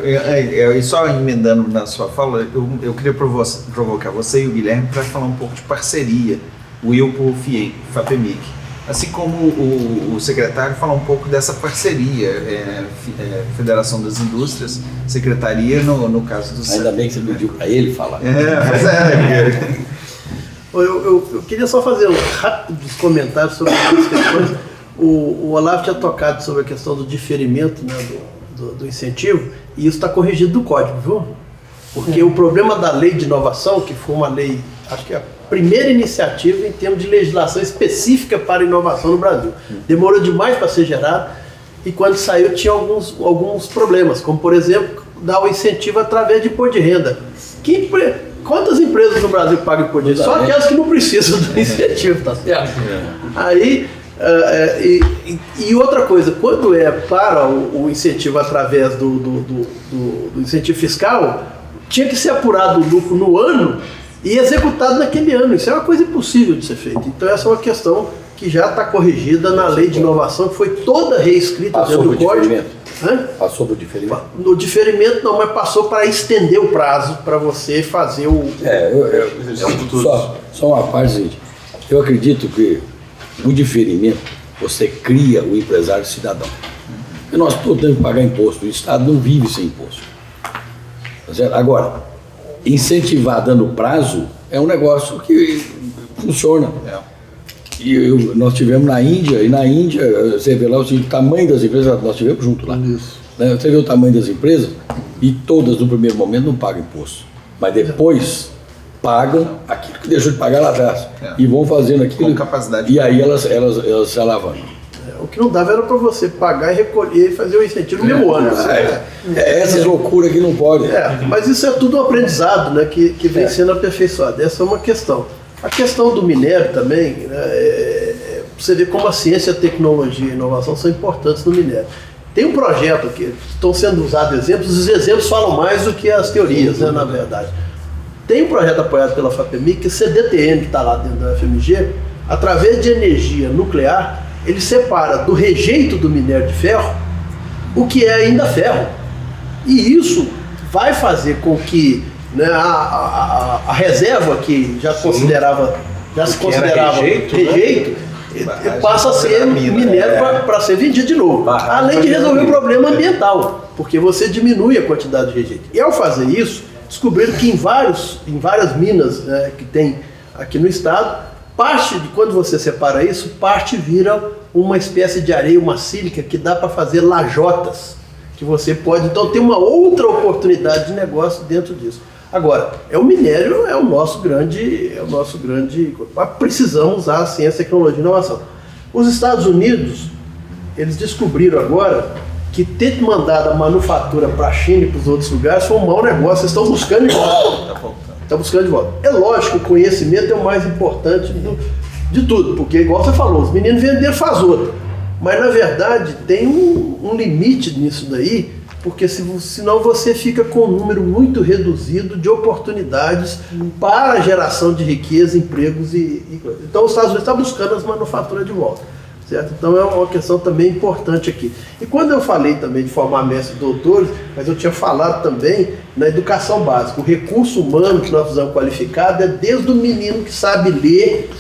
E só emendando na sua fala, eu queria provocar você e o Guilherme para falar um pouco de parceria, o ILPO FAPEMIC. Assim como o secretário falar um pouco dessa parceria, Federação das Indústrias, secretaria no caso do... Ainda bem que você pediu para ele falar. Eu queria só fazer rápidos comentários sobre essas questões. O Olavo tinha tocado sobre a questão do diferimento, né, do incentivo, e isso está corrigido no código, viu? Porque o problema da lei de inovação, que foi uma lei, acho que é a primeira iniciativa em termos de legislação específica para inovação no Brasil. Demorou demais para ser gerado e quando saiu tinha alguns problemas, como por exemplo, dar o incentivo através de imposto de renda. Quantas empresas no Brasil pagam imposto de renda? Só aquelas que não precisam do incentivo, tá certo? Aí, e outra coisa, quando é para o incentivo através do incentivo fiscal, tinha que ser apurado o lucro no ano e executado naquele ano. Isso é uma coisa impossível de ser feita. Então essa é uma questão que já está corrigida na lei de inovação, que foi toda reescrita dentro do código. Passou para o diferimento? No diferimento não, mas passou para estender o prazo para você fazer o... Só uma parte, eu acredito que o diferimento, você cria o empresário cidadão. Porque nós todos temos que pagar imposto, o Estado não vive sem imposto. Tá certo? Agora, incentivar dando prazo é um negócio que funciona. E nós tivemos na Índia, e na Índia, você vê lá o tamanho das empresas, nós tivemos junto lá. Você vê o tamanho das empresas e todas no primeiro momento não pagam imposto. Mas depois pagam aquilo que deixou de pagar lá atrás. E vão fazendo aquilo. Com capacidade. E aí elas se alavancam. O que não dava era para você pagar e recolher e fazer o incentivo no mesmo ano. Essas loucuras que não podem. Mas isso é tudo um aprendizado, né, que vem sendo aperfeiçoado. Essa é uma questão. A questão do minério também, né, você vê como a ciência, a tecnologia e a inovação são importantes no minério. Tem um projeto que estão sendo usados exemplos, os exemplos falam mais do que as teorias, né, na verdade. Tem um projeto apoiado pela FAPEMIC, que é CDTN, que está lá dentro da FMG, através de energia nuclear, ele separa do rejeito do minério de ferro o que é ainda ferro. E isso vai fazer com que, né, a reserva que já se considerava rejeito, passa a ser minério para ser vendido de novo. Além de resolver o problema ambiental, porque você diminui a quantidade de rejeito. E ao fazer isso, descobriram que em várias minas, né, que tem aqui no estado, parte de quando você separa isso, parte vira uma espécie de areia, uma sílica que dá para fazer lajotas, que você pode então ter uma outra oportunidade de negócio dentro disso. Agora, o minério é o nosso grande, mas precisamos usar a ciência, a tecnologia e a inovação. Os Estados Unidos, eles descobriram agora que ter mandado a manufatura para a China e para os outros lugares foi um mau negócio, eles estão buscando de volta. Estão buscando de volta. É lógico que o conhecimento é o mais importante de tudo, porque igual você falou, os meninos venderam faz outra. Mas na verdade tem um limite nisso daí, porque senão você fica com um número muito reduzido de oportunidades para a geração de riqueza, empregos e coisas. Então os Estados Unidos estão buscando as manufaturas de volta. Certo? Então é uma questão também importante aqui. E quando eu falei também de formar mestres e doutores, mas eu tinha falado também na educação básica. O recurso humano que nós precisamos qualificado é desde o menino que sabe ler.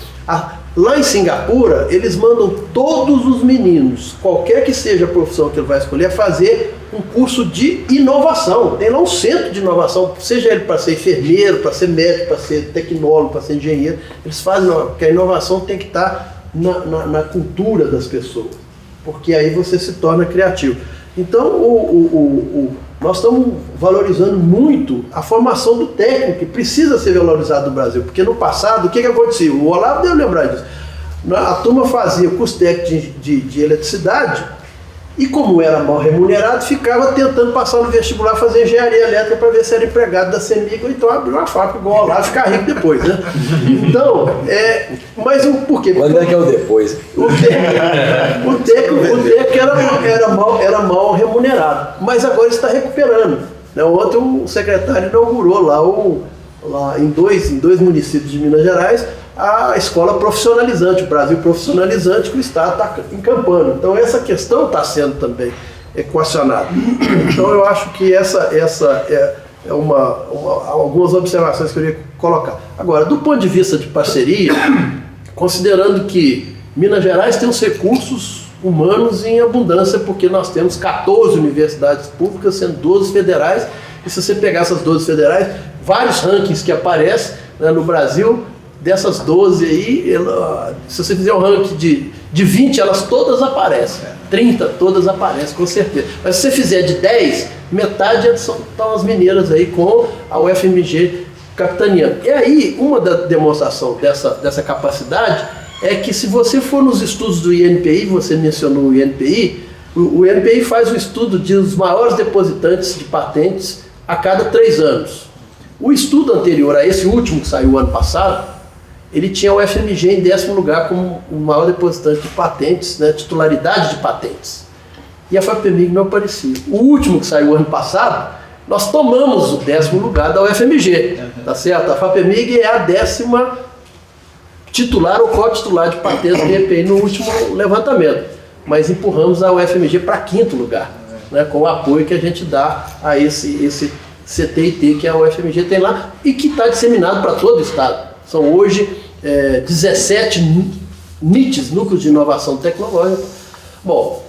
Lá em Singapura, eles mandam todos os meninos, qualquer que seja a profissão que ele vai escolher, fazer um curso de inovação. Tem lá um centro de inovação, seja ele para ser enfermeiro, para ser médico, para ser tecnólogo, para ser engenheiro. Eles fazem, porque a inovação tem que estar na cultura das pessoas, porque aí você se torna criativo. Então nós estamos valorizando muito a formação do técnico, que precisa ser valorizado no Brasil, porque no passado, o que acontecia? O Olavo deve lembrar disso. A turma fazia curso técnico de eletricidade e, como era mal remunerado, ficava tentando passar no vestibular, fazer engenharia elétrica para ver se era empregado da CEMIG, ou então abrir uma fábrica igual a lá e ficar rico depois, né? Então, mas por quê? Quando é que é o depois? O técnico era mal remunerado, mas agora está recuperando. Ontem o secretário inaugurou lá em dois municípios de Minas Gerais a escola profissionalizante, o Brasil profissionalizante, que o Estado está encampando. Então essa questão está sendo também equacionado. Então eu acho que essa é algumas observações que eu queria colocar. Agora, do ponto de vista de parceria, considerando que Minas Gerais tem os recursos humanos em abundância, porque nós temos 14 universidades públicas, sendo 12 federais, e se você pegar essas 12 federais, vários rankings que aparecem, né, no Brasil, dessas 12 aí, se você fizer um ranking de 20, elas todas aparecem, 30 todas aparecem, com certeza. Mas se você fizer de 10, metade estão as mineiras aí com a UFMG capitaneando. E aí, uma da demonstração dessa capacidade é que se você for nos estudos do INPI, você mencionou o INPI, o INPI faz o estudo dos maiores depositantes de patentes a cada 3 anos. O estudo anterior a esse último, que saiu ano passado, ele tinha o FMG em 10º lugar como o maior depositante de patentes, né, titularidade de patentes. E a FAPEMIG não aparecia. O último que saiu ano passado, nós tomamos o 10º lugar da UFMG, tá certo? A FAPEMIG é a 10ª titular ou co-titular de patentes do INPI no último levantamento, mas empurramos a UFMG para 5º lugar, né, com o apoio que a gente dá a esse CTIT que a UFMG tem lá e que está disseminado para todo o estado. São hoje 17 NITs, Núcleos de Inovação Tecnológica. Bom,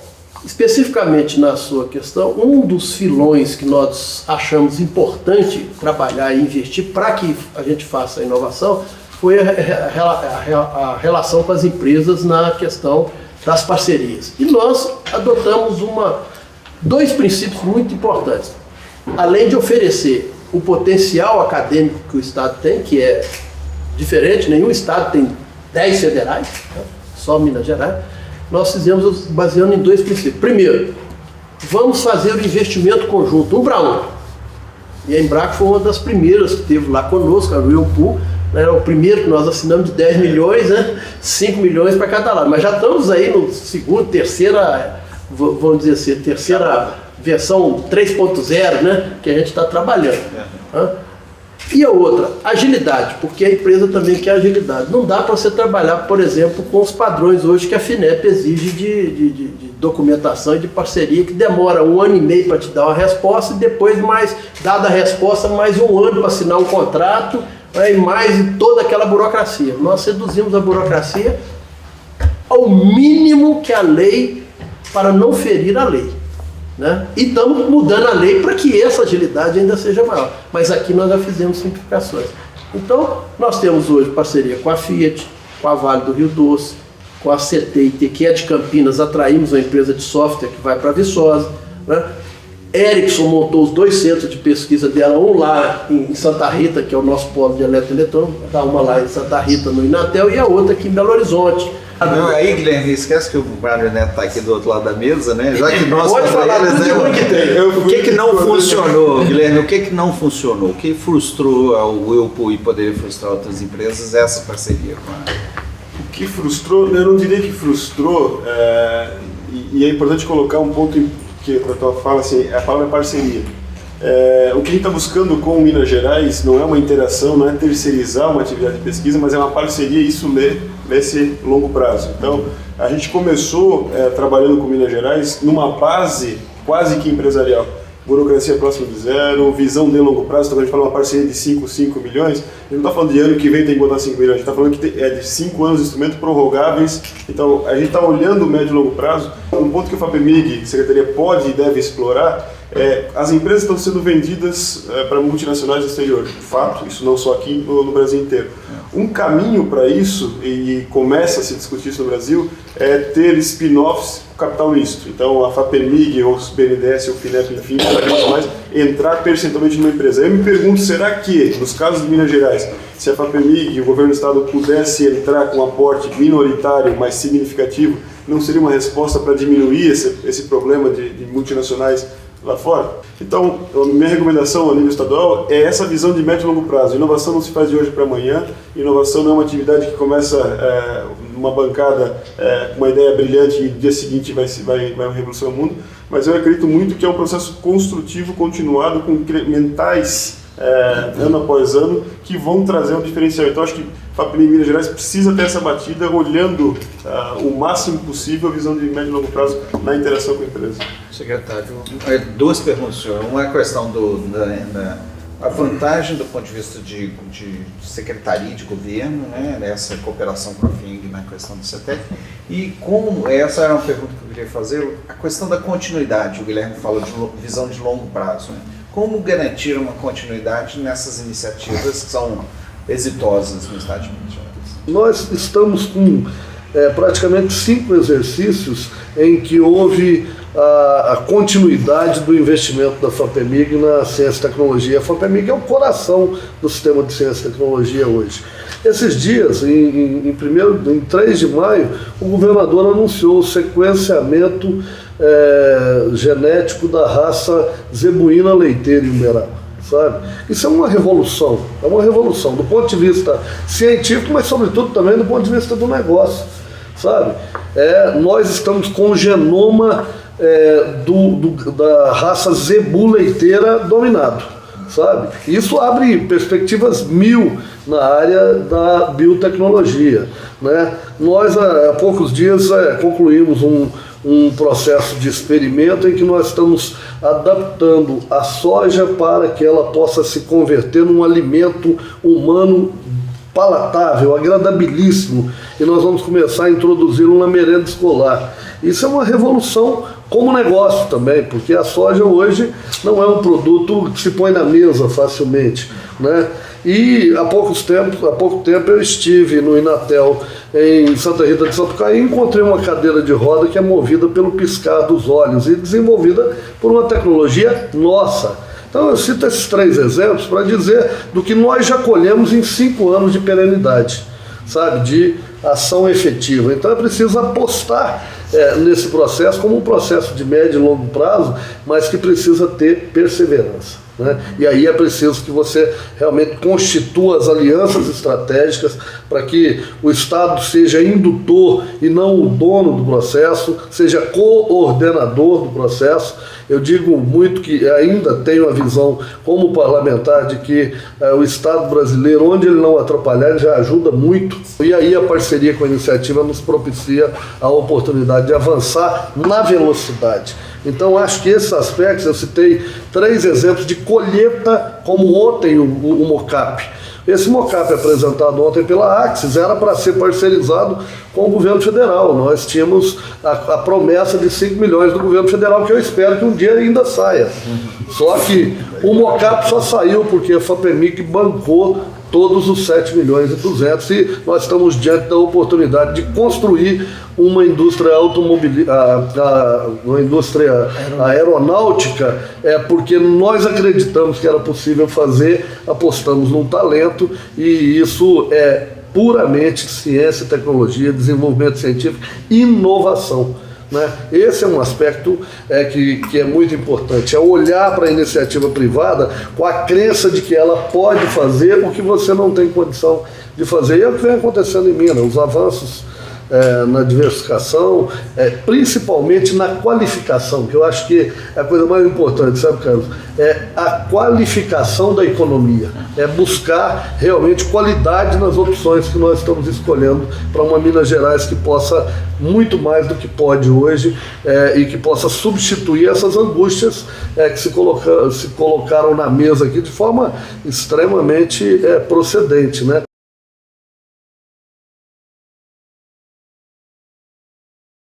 especificamente na sua questão, um dos filões que nós achamos importante trabalhar e investir para que a gente faça a inovação foi a relação com as empresas na questão das parcerias. E nós adotamos 2 princípios muito importantes. Além de oferecer o potencial acadêmico que o Estado tem, que é diferente, nenhum Estado tem 10 federais, né? Só Minas Gerais, nós fizemos baseando em 2 princípios. Primeiro, vamos fazer o investimento conjunto, 1 para 1. E a Embraco foi uma das primeiras que teve lá conosco, a Whirlpool, né? Era o primeiro que nós assinamos de 10 milhões, né? 5 milhões para cada lado. Mas já estamos aí no terceira versão 3.0, né? Que a gente está trabalhando. E a outra, agilidade, porque a empresa também quer agilidade. Não dá para você trabalhar, por exemplo, com os padrões hoje que a FINEP exige de documentação e de parceria, que demora 1 ano e meio para te dar uma resposta e depois, dada a resposta, mais 1 ano para assinar um contrato, né, e mais toda aquela burocracia. Nós reduzimos a burocracia ao mínimo que a lei, para não ferir a lei. Né? E estamos mudando a lei para que essa agilidade ainda seja maior. Mas aqui nós já fizemos simplificações. Então, nós temos hoje parceria com a Fiat, com a Vale do Rio Doce, com a CTIT, que é de Campinas, atraímos uma empresa de software que vai para a Viçosa. Né? Ericsson montou os 2 centros de pesquisa dela, um lá em Santa Rita, que é o nosso polo de eletroeletrônico, uma lá em Santa Rita, no Inatel, e a outra aqui em Belo Horizonte. Não, aí, Guilherme, esquece que o Mário Neto está aqui do outro lado da mesa, né? Já que nós pode falar o que não funcionou, Guilherme, o que não funcionou? O que frustrou a Whirlpool e poderia frustrar outras empresas essa parceria com a... O que frustrou, eu não diria que frustrou, e é importante colocar um ponto que a tua fala, assim, a palavra é parceria. O que a gente está buscando com Minas Gerais não é uma interação, não é terceirizar uma atividade de pesquisa, mas é uma parceria, isso nesse longo prazo. Então, a gente começou trabalhando com Minas Gerais numa base quase que empresarial. Burocracia próxima de zero, visão de longo prazo, então a gente fala uma parceria de 5 milhões, a gente não está falando de ano que vem tem que botar 5 milhões, a gente está falando que é de 5 anos de instrumentos prorrogáveis, então a gente está olhando o médio e longo prazo. Um ponto que a FAPEMIG, a Secretaria, pode e deve explorar as empresas estão sendo vendidas para multinacionais do exterior, de fato, isso não só aqui, no Brasil inteiro. Um caminho para isso, e começa a se discutir isso no Brasil, é ter spin-offs com capital misto. Então a FAPEMIG, ou os BNDES, ou o FINEP, enfim, cada vez mais, entrar percentualmente numa empresa. Eu me pergunto, será que, nos casos de Minas Gerais, se a FAPEMIG e o governo do estado pudesse entrar com um aporte minoritário, mais significativo, não seria uma resposta para diminuir esse problema de multinacionais lá fora? Então, a minha recomendação a nível estadual é essa visão de médio e longo prazo. Inovação não se faz de hoje para amanhã, inovação não é uma atividade que começa numa bancada com uma ideia brilhante e no dia seguinte vai revolucionar o mundo, mas eu acredito muito que é um processo construtivo, continuado, com incrementais ano após ano, que vão trazer um diferencial. Então, acho que FAPEMIG Minas Gerais precisa ter essa batida, olhando o máximo possível a visão de médio e longo prazo na interação com a empresa. Secretário, duas perguntas, senhor. Uma é a questão a vantagem do ponto de vista de secretaria de governo, né, nessa cooperação com a FING na questão do CETEC, e como, essa era uma pergunta que eu queria fazer, a questão da continuidade, o Guilherme falou de visão de longo prazo, né? Como garantir uma continuidade nessas iniciativas que são exitosas no Estado de Minas Gerais? Nós estamos com praticamente 5 exercícios em que houve a continuidade do investimento da FAPEMIG na ciência e tecnologia. A FAPEMIG é o coração do sistema de ciência e tecnologia hoje. Esses dias, em 3 de maio, o governador anunciou o sequenciamento genético da raça zebuína leiteira em Uberaba, sabe? Isso é uma revolução do ponto de vista científico, mas sobretudo também do ponto de vista do negócio, sabe? Nós estamos com o genoma da raça zebu leiteira dominado, sabe? Isso abre perspectivas 1000 na área da biotecnologia, né? Nós há poucos dias concluímos um processo de experimento em que nós estamos adaptando a soja para que ela possa se converter num alimento humano palatável, agradabilíssimo, e nós vamos começar a introduzi-lo na merenda escolar. Isso é uma revolução como negócio também, porque a soja hoje não é um produto que se põe na mesa facilmente, né? E há pouco tempo eu estive no Inatel em Santa Rita de Sapucaí e encontrei uma cadeira de roda que é movida pelo piscar dos olhos e desenvolvida por uma tecnologia nossa. Então eu cito esses 3 exemplos para dizer do que nós já colhemos em 5 anos de perenidade, sabe, de ação efetiva. Então é preciso apostar nesse processo como um processo de médio e longo prazo, mas que precisa ter perseverança, né? E aí é preciso que você realmente constitua as alianças estratégicas para que o Estado seja indutor e não o dono do processo, seja coordenador do processo. Eu digo muito que ainda tenho a visão como parlamentar de que o Estado brasileiro, onde ele não atrapalhar, ele já ajuda muito. E aí a parceria com a iniciativa nos propicia a oportunidade de avançar na velocidade. Então acho que esses aspectos, eu citei 3 exemplos de colheita, como ontem o mocap. Esse mocap apresentado ontem pela Axis era para ser parcerizado com o governo federal. Nós tínhamos a promessa de 5 milhões do governo federal, que eu espero que um dia ainda saia. Só que o mocap só saiu porque a FAPEMIG bancou todos os 7 milhões e 200, e nós estamos diante da oportunidade de construir uma indústria uma indústria aeronáutica, porque nós acreditamos que era possível fazer, apostamos num talento, e isso é puramente ciência e tecnologia, desenvolvimento científico e inovação, né? Esse é um aspecto que é muito importante, é olhar para a iniciativa privada com a crença de que ela pode fazer o que você não tem condição de fazer. E é o que vem acontecendo em Minas, os avanços na diversificação, principalmente na qualificação, que eu acho que é a coisa mais importante, sabe, Carlos? É a qualificação da economia, é buscar realmente qualidade nas opções que nós estamos escolhendo para uma Minas Gerais que possa muito mais do que pode hoje, e que possa substituir essas angústias que se colocaram na mesa aqui de forma extremamente procedente, né?